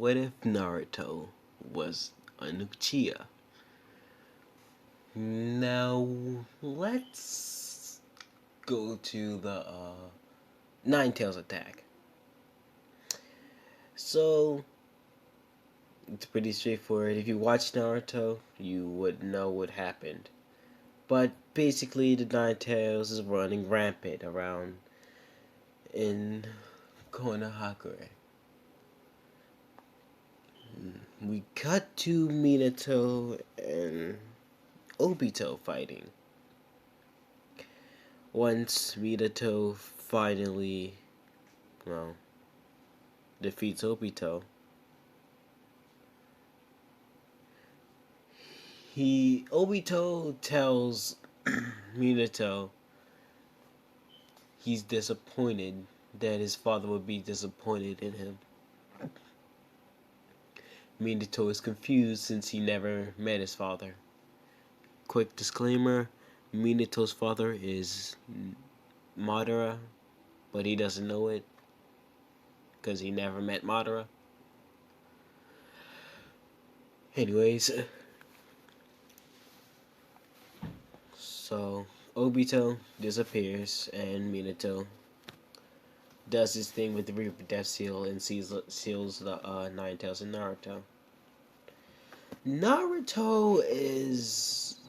What if Naruto was an uchiha? Now, let's go to the Nine Tails attack. So, it's pretty straightforward. If you watch Naruto, you would know what happened. But basically, the Nine Tails is running rampant around in Konohakure. We cut to Minato and Obito fighting. Once Minato finally, well, defeats Obito, Obito tells Minato he's disappointed that his father would be disappointed in him. Minato is confused since he never met his father. Quick disclaimer, Minato's father is Madara, but he doesn't know it because he never met Madara. Anyways, so Obito disappears and Minato does his thing with the Reaper Death Seal and seals the Nine Tails and Naruto. Naruto is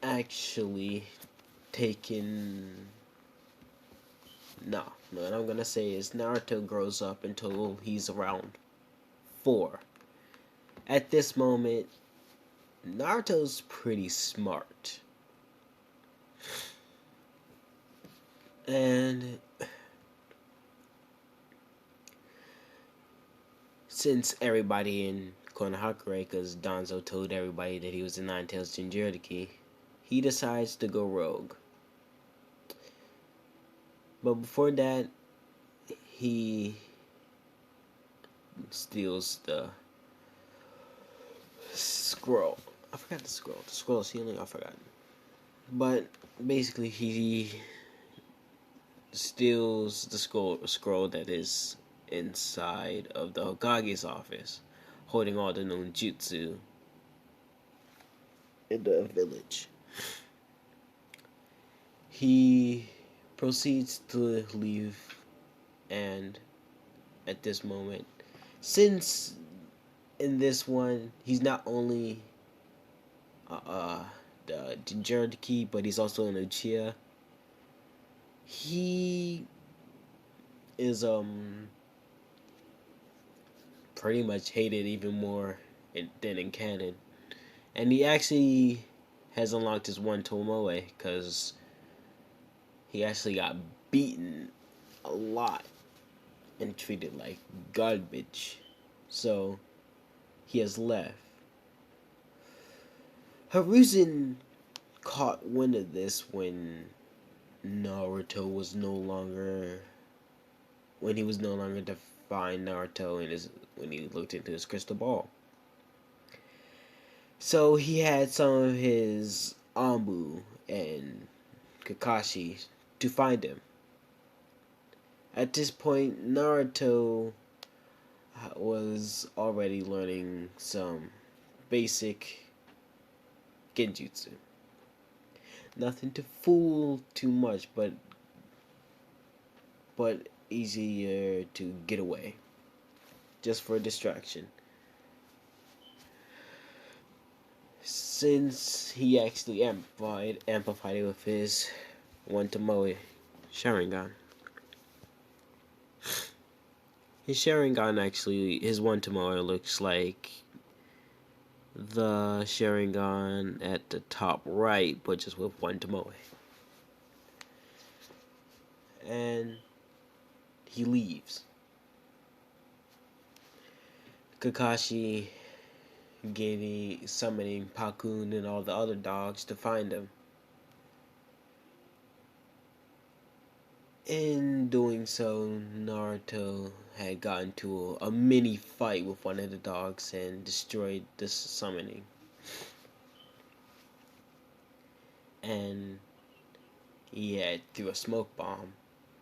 actually taken. No, what I'm gonna say is Naruto grows up until he's around 4. At this moment, Naruto's pretty smart. And since everybody in Konohakure, because Danzo told everybody that he was a Nine Tails Jinchuriki, he decides to go rogue. But before that, he steals the scroll. I forgot the scroll. The scroll ceiling, I forgot. But basically, he steals the scroll that is inside of the Hokage's office, holding all the known jutsu in the village. He proceeds to leave, and at this moment, since in this one he's not only the Jinchuriki, but he's also an uchiha. He is pretty much hated even more than in canon, and he actually has unlocked his one Tomoe because he actually got beaten a lot and treated like garbage, so he has left. Hiruzen caught wind of this when Naruto was no longer, when he was no longer defying Naruto when he looked into his crystal ball. So he had some of his Anbu and Kakashi to find him. At this point, Naruto was already learning some basic genjutsu. Nothing to fool too much, but easier to get away, just for a distraction. Since he actually amplified it with his one Tomoe Sharingan. His Sharingan actually, his one Tomoe looks like the Sharingan at the top right, but just with one Tomoe. And he leaves. Kakashi summoning Pakun and all the other dogs to find him. In doing so, Naruto had gotten to a mini fight with one of the dogs and destroyed this summoning. And he had threw a smoke bomb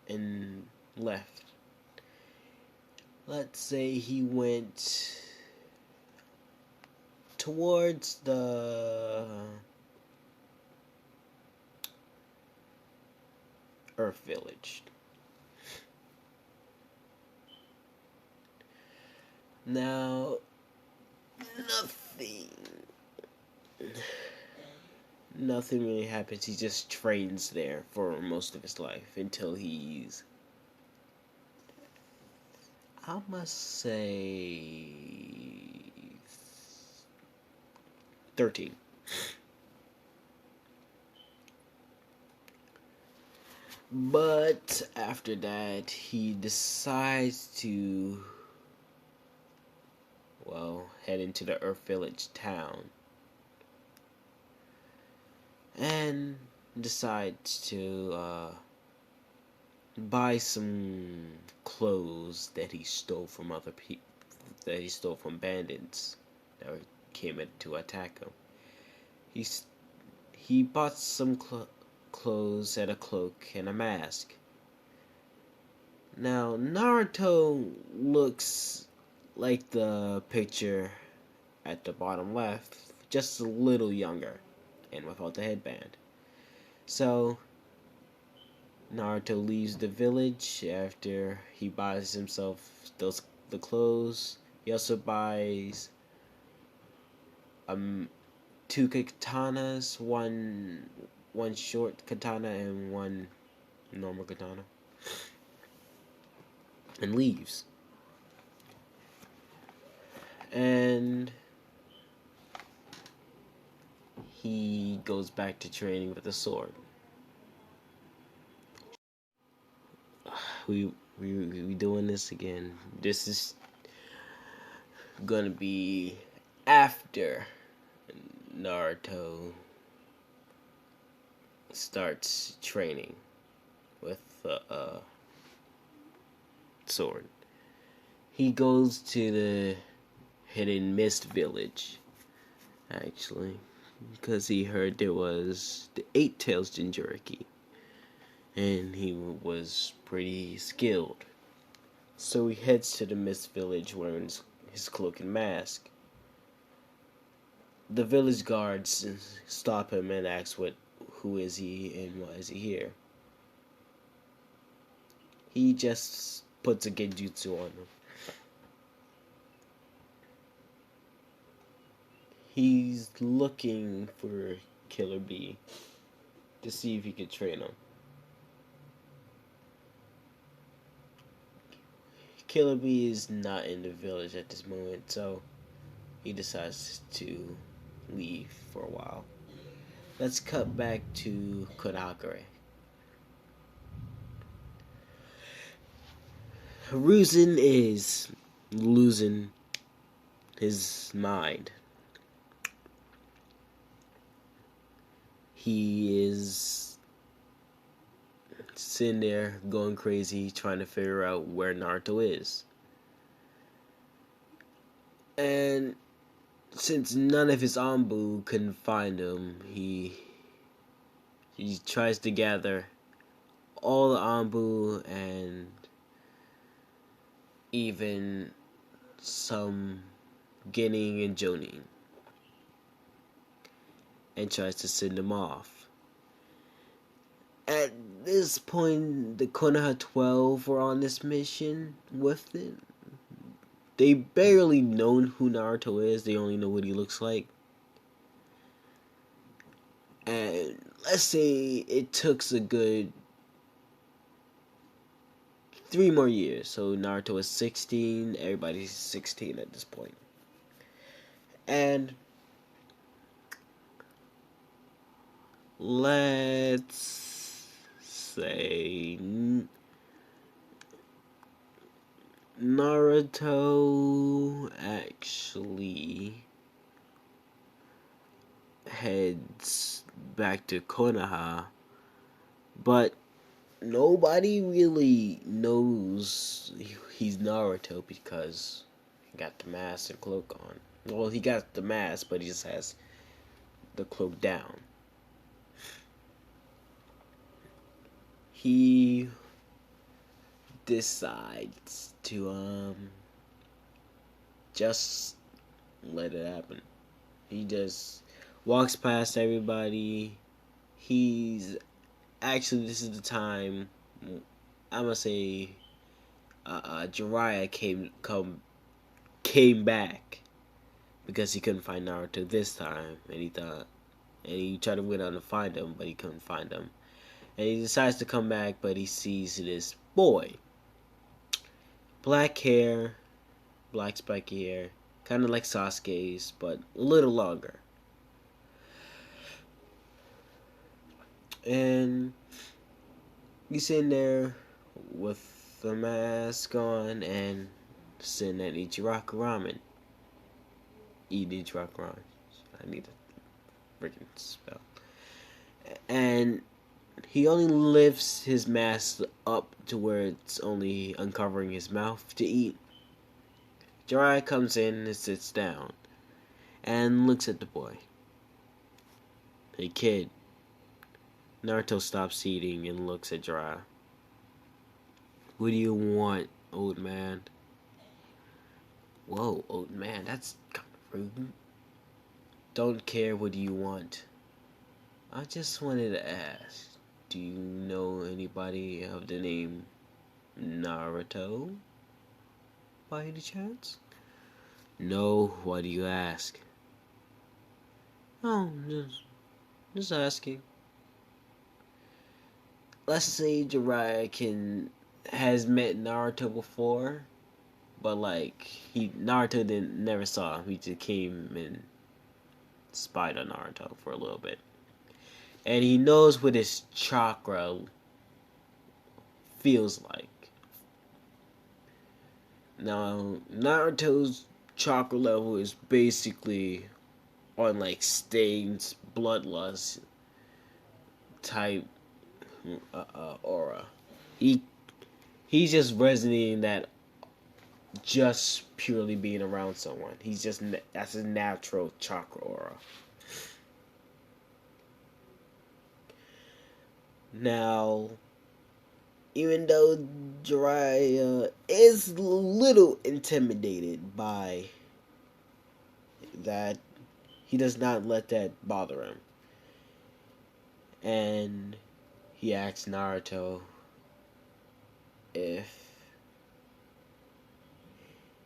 and left. let's say he went towards the Earth Village. Now, nothing nothing really happens. He just trains there for most of his life until he's, I must say, 13. But after that, he decides to, well, head into the Earth Village town and decides to buy some clothes that he stole from other people, that he stole from bandits that came in to attack him. He bought some clothes and a cloak and a mask. Now Naruto looks like the picture at the bottom left, just a little younger and without the headband. So Naruto leaves the village after he buys himself the clothes. He also buys two katanas, one short katana and one normal katana, and leaves. And he goes back to training with a sword. We doing this again. This is gonna be after Naruto starts training with a sword. He goes to the Hidden Mist Village, actually, because he heard there was the 8 Tails Jinchuriki, and he was pretty skilled. So he heads to the Mist Village wearing his cloak and mask. The village guards stop him and ask who is he and why is he here. He just puts a genjutsu on him. He's looking for Killer Bee to see if he could train him. Killer Bee is not in the village at this moment, so he decides to leave for a while. Let's cut back to Konakure. Hiruzen is losing his mind. He is sitting there going crazy trying to figure out where Naruto is. And since none of his Anbu can find him, he tries to gather all the Anbu and even some Genin and Jonin, and tries to send them off. At this point, the Konoha 12 were on this mission with it. They barely know who Naruto is, they only know what he looks like. And let's say it took a good 3 more years. So Naruto is 16, everybody's 16 at this point. And let's say Naruto actually heads back to Konoha, but nobody really knows he's Naruto because he got the mask and cloak on. Well, he got the mask, but he just has the cloak down. He decides to just let it happen. He just walks past everybody. He's actually, this is the time I'm gonna say Jiraiya came back because he couldn't find Naruto this time, and he tried to went out to find him, but he couldn't find him. And he decides to come back, but he sees this boy, black hair, black spiky hair, kind of like Sasuke's, but a little longer. And he's sitting there with the mask on and sitting at Ichiraku Ramen. Eating Ichiraku Ramen. I need a freaking spell. And he only lifts his mask up to where it's only uncovering his mouth to eat. Jiraiya comes in and sits down and looks at the boy. Hey kid. Naruto stops eating and looks at Jiraiya. What do you want, old man? Whoa, old man, that's kind of rude. Don't care, what do you want? I just wanted to ask, do you know anybody of the name Naruto? By any chance? No, why do you ask? Oh, just asking. Let's say Jiraiya has met Naruto before, but like Naruto never saw him. He just came and spied on Naruto for a little bit, and he knows what his chakra feels like. Now Naruto's chakra level is basically on like Stain's bloodlust type aura. He's just resonating that just purely being around someone. That's his natural chakra aura. Now, even though Jiraiya is a little intimidated by that, he does not let that bother him. And he asks Naruto if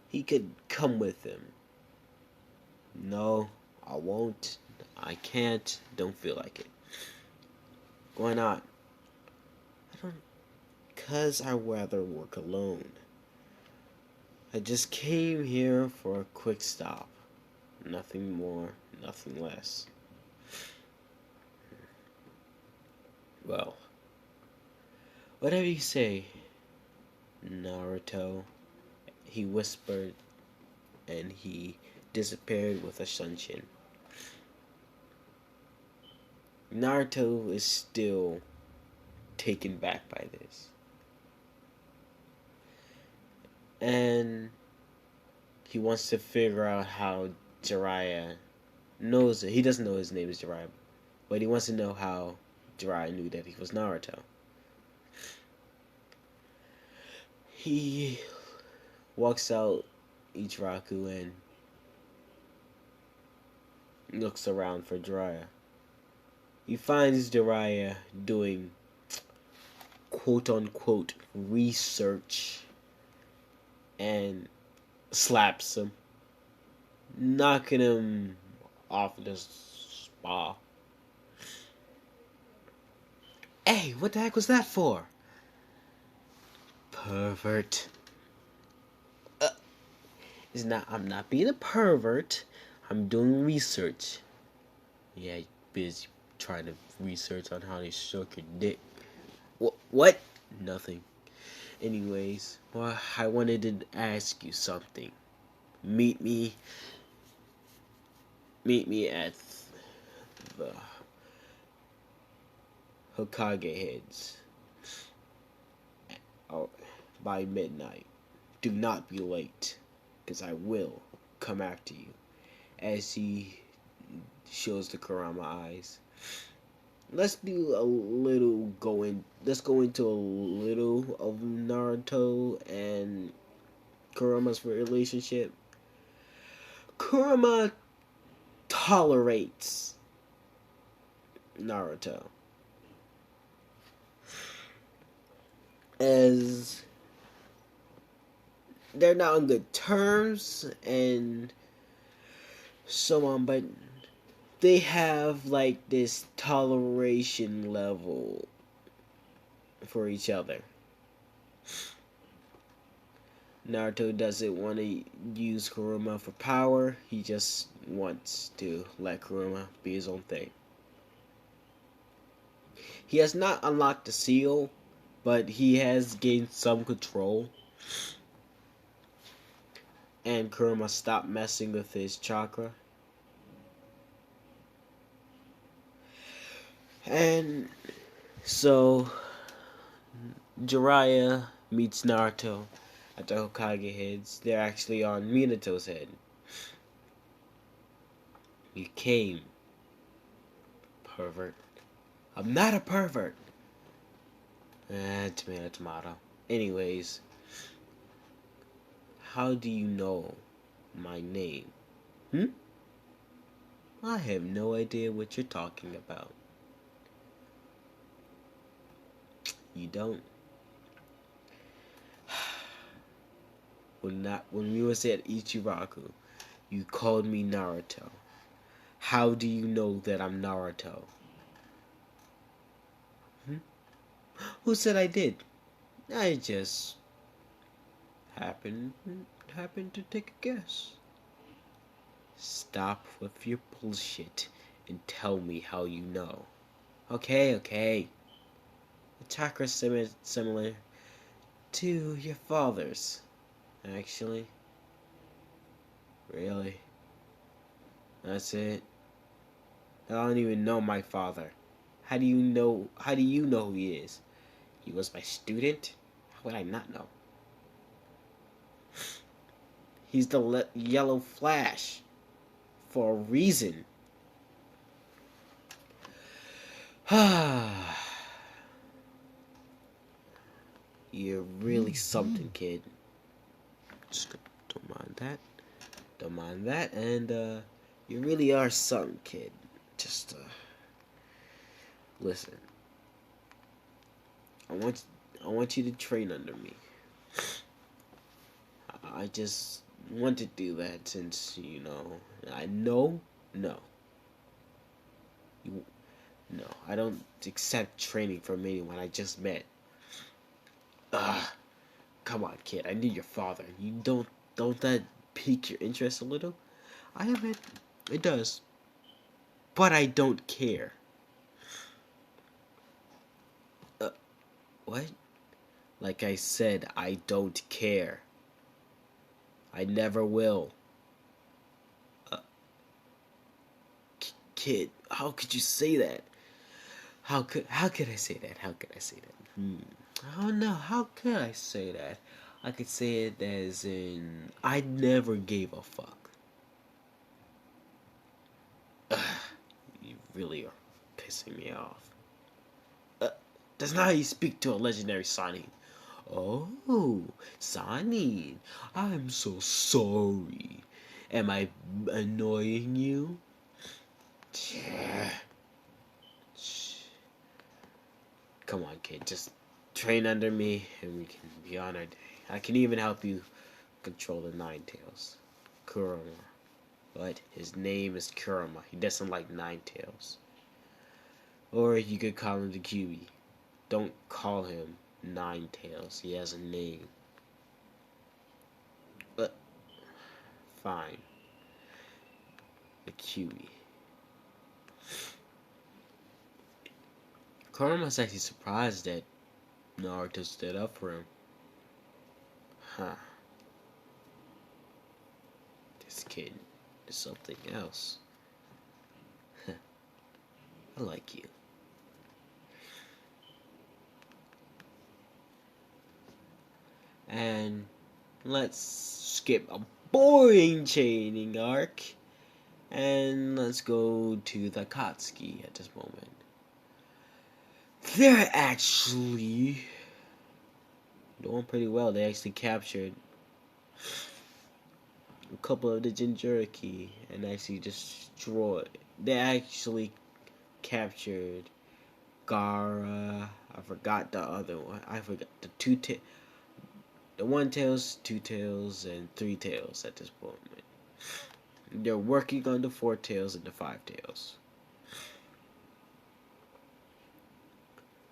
he could come with him. No, I won't. I can't. Don't feel like it. Why not? Because I'd rather work alone. I just came here for a quick stop. Nothing more, nothing less. Well, whatever you say, Naruto, he whispered, and he disappeared with a shunshin. Naruto is still taken back by this. And he wants to figure out how Jiraiya knows it. He doesn't know his name is Jiraiya, but he wants to know how Jiraiya knew that he was Naruto. He walks out Ichiraku and looks around for Jiraiya. He finds Jiraiya doing quote-unquote research and slaps him, knocking him off the spa. Hey, what the heck was that for? Pervert. I'm not being a pervert. I'm doing research. Yeah, busy trying to research on how they shook your dick. What? Nothing. Anyways, well, I wanted to ask you something. Meet me at the Hokage heads by midnight. Do not be late, because I will come after you. As he shows the Kurama eyes. let's do a little let's go into a little of Naruto and Kurama's relationship. Kurama tolerates Naruto as they're not on good terms and so on, but they have like this toleration level for each other. Naruto doesn't want to use Kurama for power, he just wants to let Kurama be his own thing. He has not unlocked the seal, but he has gained some control. And Kurama stopped messing with his chakra. And so Jiraiya meets Naruto at the Hokage heads. They're actually on Minato's head. You came, pervert. I'm not a pervert. Tomato, tomato. Anyways, how do you know my name? I have no idea what you're talking about. You don't? When we was at Ichiraku, you called me Naruto. How do you know that I'm Naruto? Who said I did? I just happened to take a guess. Stop with your bullshit and tell me how you know. Okay. The chakra's similar to your father's, actually. Really? That's it? I don't even know my father. How do you know who he is? He was my student? How would I not know? He's the yellow flash. For a reason. You're really something, kid. Just don't mind that. And you really are something, kid. Just listen. I want you to train under me. I just want to do that since I know. No, I don't accept training from anyone I just met. Come on, kid. I knew your father. You don't that pique your interest a little? I admit it does, but I don't care. What? Like I said, I don't care. I never will. Kid, how could you say that? How could I say that? I don't know. How could I say that? I could say it as in I never gave a fuck. You really are pissing me off. That's not how you speak to a legendary Sani. Oh, Sani, I'm so sorry. Am I annoying you? Come on, kid. Just train under me and we can be on our day. I can even help you control the Nine Tails. Kurama. But his name is Kurama. He doesn't like Nine Tails. Or you could call him the Kiwi. Don't call him Nine Tails. He has a name. But fine. The Kiwi. Kurama's actually surprised that Naruto stood up for him. This kid is something else. I like you. And let's skip a boring chaining arc and let's go to the Akatsuki at this moment. they're actually doing pretty well. They actually captured a couple of the Jinchuriki and actually destroyed. They actually captured Gara. I forgot the other one. I forgot the one tails, two tails, and three tails at this point. They're working on the four tails and the five tails.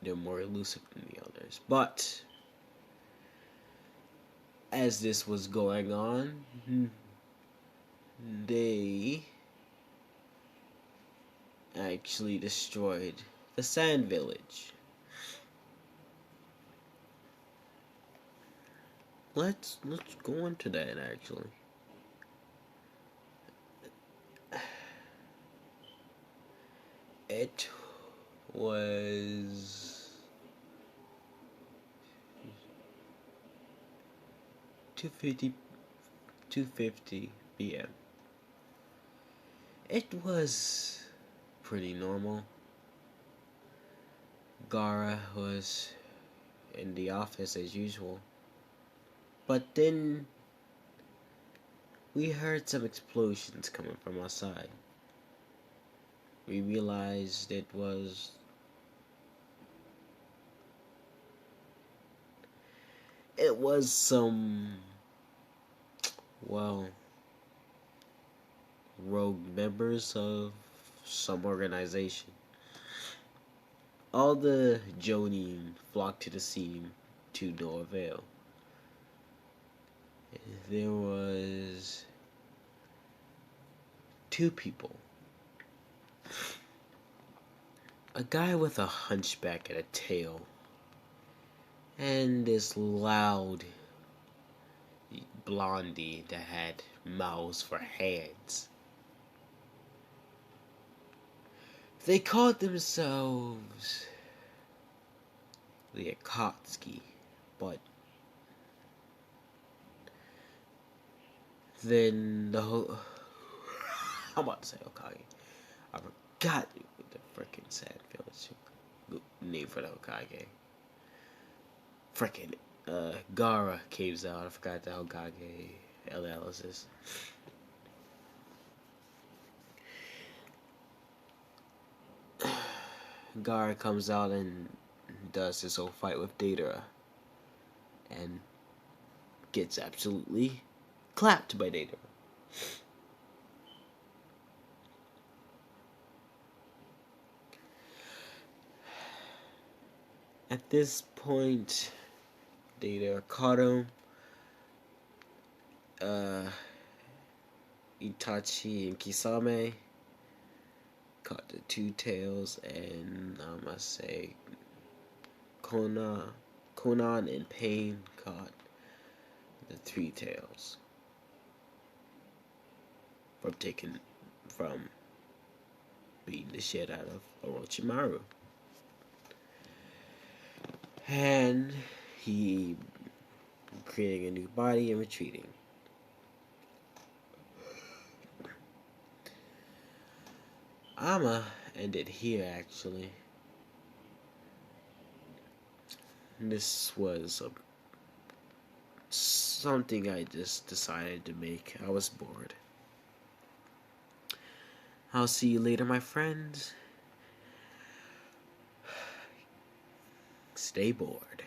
They're more elusive than the others. But as this was going on, they actually destroyed the Sand Village. Let's go into that actually. It was 2:50 p.m. It was pretty normal. Gara was in the office as usual. But then we heard some explosions coming from outside. We realized it was some, well, rogue members of some organization. All the Jonin flocked to the scene to no avail. There was two people. A guy with a hunchback and a tail. And this loud blondie that had mouths for hands. They called themselves the Akatsuki, but then the whole... I'm about to say Okage. I forgot the frickin' Sand Village name for the Okage. Frickin' Gara caves out. I forgot the Okage analysis. Gara comes out and does this whole fight with Deidara and gets absolutely clapped by Deidara. At this point, Deidara caught him. Itachi and Kisame caught the two tails, and I must say Konan and Pain caught the three tails from beating the shit out of Orochimaru. And he creating a new body and retreating. I'ma end it here actually. This was something I just decided to make. I was bored. I'll see you later, my friends. Stay bored.